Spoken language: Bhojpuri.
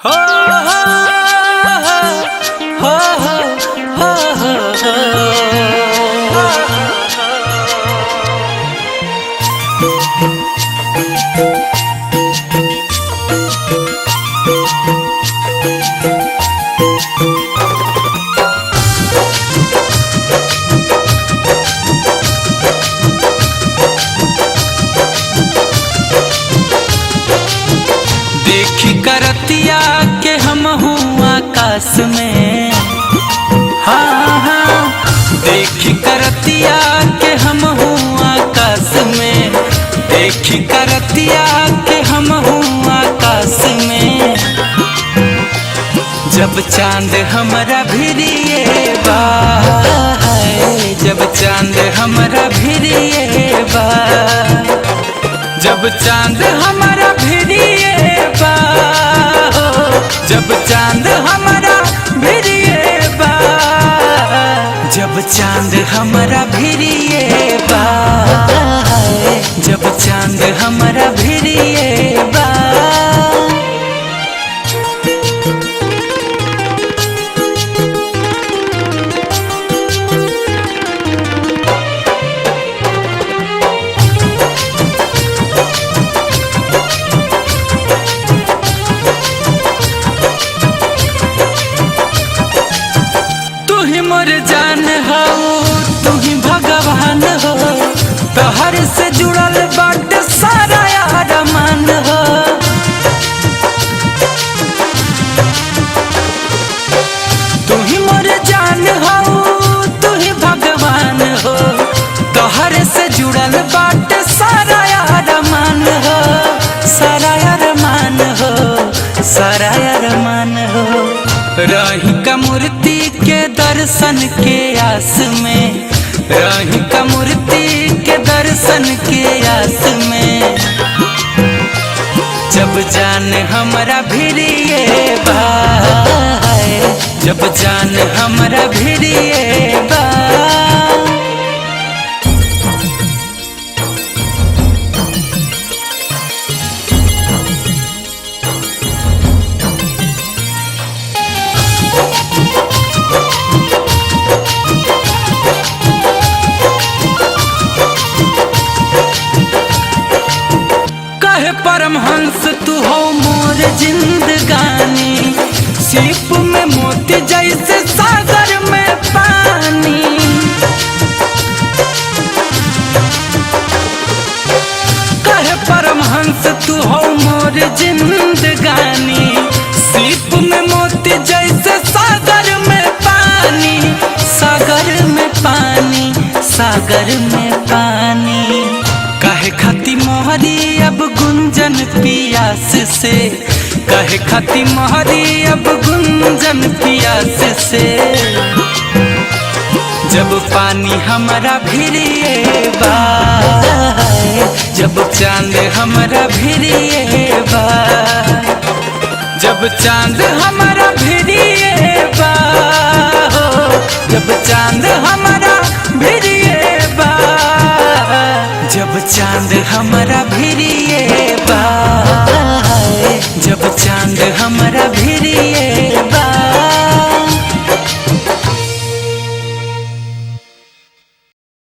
हो हो हो हो हो देखी करतिया के हम हुआ आकाश में। हाँ हाँ देखी करतिया के हम हुआ आकाश में। देखी करतिया के हम हुआ आकाश में। जब चांद हमरा भिरिए बा, जब चांद हमरा भिरिए बा, जब चांद हमरा भिरिए बा, जब चांद हमरा भिरिए बा, जब चांद हमरा भिरिए बा, जब चांद हमरा भिरिए बा। मोर जान हो तू ही भगवान हो, तोहर से जुड़ल बाटे सारा अरमान हो। तू ही मोर जान हो तू ही भगवान हो, तोहर से जुड़ल बाटे सारा अरमान हो, सारा अरमान हो, सारा अरमान हो। रही का मूर्ति के दर्शन के आस में, रही का मूर्ति के दर्शन के आस में। जब जान हमरा भिरिए बा, जब जान हमरा भिरिए बा। परमहंस तू हो मोर जिंदगानी, सीप में मोती जैसे सागर में पानी। कहे परमहंस तू हो मोर जिंदगानी, सीप में मोती जैसे सागर में पानी, सागर में पानी, सागर में पानी। कहे खाती मोहरी अब गुंजन पियास से, कहे खाती मोहरी अब गुंजन पियास से। जब पानी हमरा भिरिए बा, जब चांद हमरा भिरिए बा, जब चांद हमरा भिरिए बा, जब चांद हमरा भिरिए बा, जब चांद हमरा भिरिए बा, जब चांद हमरा